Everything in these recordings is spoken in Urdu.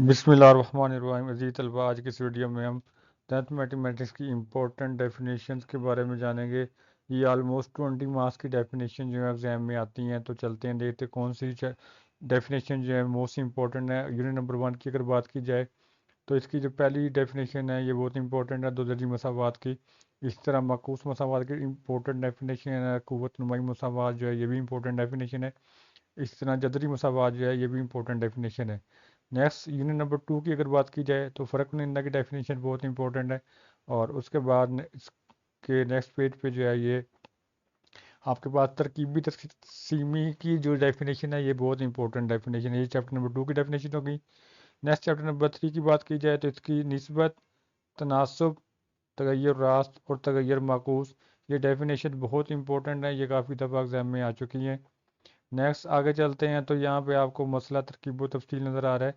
بسم اللہ الرحمن الرحیم۔ عزیز طلبہ، آج کی اس ویڈیو میں ہم ٹینتھ میتھمیٹکس کی امپورٹنٹ ڈیفینیشنز کے بارے میں جانیں گے۔ یہ آلموسٹ 20 مارکس کی ڈیفینیشن جو ہے ایگزام میں آتی ہیں، تو چلتے ہیں دیکھتے کون سی ڈیفینیشن جو ہے موسٹ امپورٹنٹ ہے۔ یونٹ نمبر 1 کی اگر بات کی جائے تو اس کی جو پہلی ڈیفینیشن ہے یہ بہت امپورٹنٹ ہے، دو درجی مساوات کی۔ اس طرح معکوس مساوات کی امپورٹنٹ ڈیفینیشن ہے، قوت نمائی مساوات جو ہے یہ بھی امپورٹنٹ ڈیفینیشن ہے۔ اس طرح جذری مساوات جو ہے یہ بھی امپورٹنٹ ڈیفینیشن ہے۔ نیکسٹ یونٹ نمبر 2 کی اگر بات کی جائے تو فرق کنندہ کی ڈیفینیشن بہت امپورٹنٹ ہے، اور اس کے بعد اس کے نیکسٹ پیج پہ جو ہے یہ آپ کے پاس ترکیبی تقسیمی کی جو ڈیفینیشن ہے یہ بہت امپورٹنٹ ڈیفینیشن ہے۔ یہ چیپٹر نمبر 2 کی ڈیفینیشن ہوگی۔ نیکسٹ چیپٹر نمبر 3 کی بات کی جائے تو اس کی نسبت، تناسب، تغیر راست اور تغیر معکوس، یہ ڈیفینیشن بہت امپورٹنٹ ہے، یہ کافی دفعہ ایگزام میں آ چکی ہیں۔ نیکسٹ آگے چلتے ہیں تو یہاں پہ آپ کو مسئلہ ترکیب و تفصیل نظر آ رہا ہے۔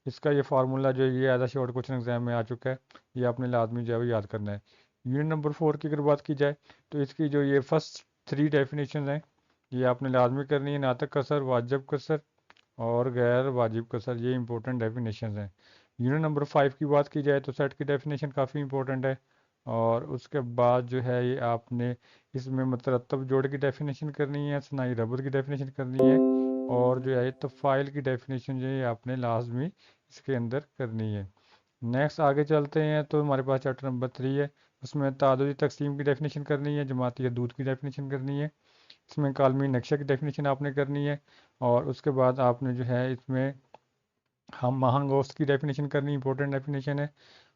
اس کا یہ فارمولا جو ہے یہ as a short question exam میں آ چکا ہے، یہ آپ نے لازمی جو ہے وہ یاد کرنا ہے۔ یونٹ نمبر 4 کی اگر بات کی جائے تو اس کی جو یہ فرسٹ 3 ڈیفینیشن ہیں یہ آپ نے لازمی کرنی ہے، ناطق کسر، واجب کسر اور غیر واجب کسر، یہ امپورٹنٹ ڈیفینیشنز ہیں۔ یونٹ نمبر 5 کی بات کی جائے تو سیٹ کی ڈیفینیشن کافی امپورٹنٹ ہے، اور اس کے بعد جو ہے یہ آپ نے اس میں مترتب جوڑ کی ڈیفینیشن کرنی ہے، ثنائی ربط کی ڈیفینیشن کرنی ہے، اور جو ہے تفاعل کی ڈیفینیشن جو ہے آپ نے لازمی اس کے اندر کرنی ہے۔ نیکسٹ آگے چلتے ہیں تو ہمارے پاس چیپٹر نمبر 3 ہے، اس میں تعددی تقسیم کی ڈیفینیشن کرنی ہے، جماعتی حدود کی ڈیفینیشن کرنی ہے، اس میں کالمی نقشہ کی ڈیفینیشن آپ نے کرنی ہے، اور اس کے بعد آپ نے جو ہے اس میں ہم ماہنگ گوشت کی ڈیفینیشن کرنی، امپورٹنٹ ڈیفینیشن ہے۔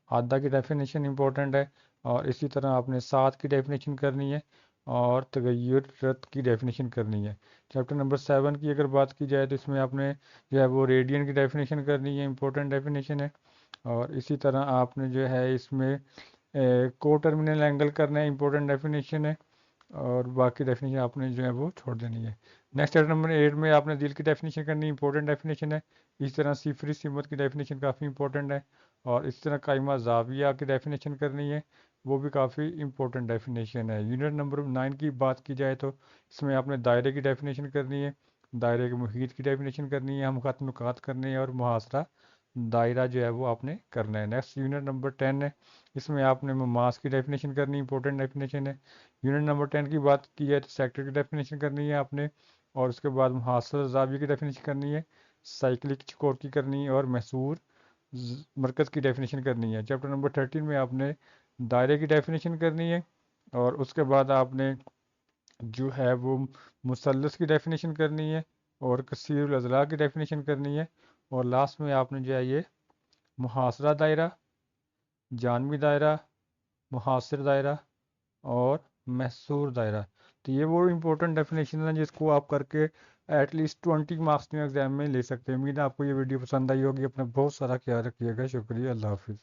حادہ کی ڈیفینیشن امپورٹنٹ ہے، اور اسی طرح آپ نے ساتھ کی ڈیفینیشن کرنی ہے، اور تغیر رت کی ڈیفینیشن کرنی ہے۔ چیپٹر نمبر 7 کی اگر بات کی جائے تو اس میں آپ نے جو ہے وہ ریڈین کی ڈیفینیشن کرنی ہے، امپورٹنٹ ڈیفینیشن ہے، اور اسی طرح آپ نے جو ہے اس میں کو ٹرمینل اینگل کرنا ہے، امپورٹنٹ ڈیفینیشن ہے، اور باقی ڈیفینیشن آپ نے جو ہے وہ چھوڑ دینی ہے۔ نیکسٹ چیپٹر نمبر 8 میں آپ نے دل کی ڈیفینیشن کرنی، امپورٹنٹ ڈیفینیشن ہے۔ اس طرح صفری سمت کی ڈیفینیشن کافی امپورٹنٹ ہے، اور اس طرح قائمہ زاویہ کی ڈیفینیشن کرنی ہے، وہ بھی کافی امپورٹنٹ ڈیفینیشن ہے۔ یونٹ نمبر 9 کی بات کی جائے تو اس میں آپ نے دائرے کی ڈیفینیشن کرنی ہے، دائرے کے محیط کی ڈیفینیشن کرنی ہے، ہم خط نقاط کرنے ہیں، اور محاصرہ دائرہ جو ہے وہ آپ نے کرنا ہے۔ نیکسٹ یونٹ نمبر 10 ہے، اس میں آپ نے مماس کی ڈیفینیشن کرنی، امپورٹنٹ ڈیفینیشن ہے۔ یونٹ نمبر 10 کی بات کی جائے تو سیکٹر کی ڈیفینیشن کرنی ہے آپ نے، اور اس کے بعد محاصرہ زاویہ کی ڈیفینیشن کرنی ہے، سائیکلک چکور کی کرنی ہے، اور محصور مرکز کی ڈیفینیشن کرنی ہے۔ چیپٹر نمبر 13 میں آپ نے دائرے کی ڈیفینیشن کرنی ہے، اور اس کے بعد آپ نے جو ہے وہ مثلث کی ڈیفینیشن کرنی ہے، اور کثیر الاضلاع کی ڈیفینیشن کرنی ہے، اور لاسٹ میں آپ نے جو ہے یہ محاصرہ دائرہ، جانبی دائرہ، محاصر دائرہ اور محصور دائرہ، تو یہ وہ امپورٹنٹ ڈیفینیشن ہیں جس کو آپ کر کے ایٹ لیسٹ 20 مارکس میں ایگزام میں لے سکتے ہیں۔ امید ہے آپ کو یہ ویڈیو پسند آئی ہوگی۔ اپنا بہت سارا خیال رکھیے گا۔ شکریہ، اللہ حافظ۔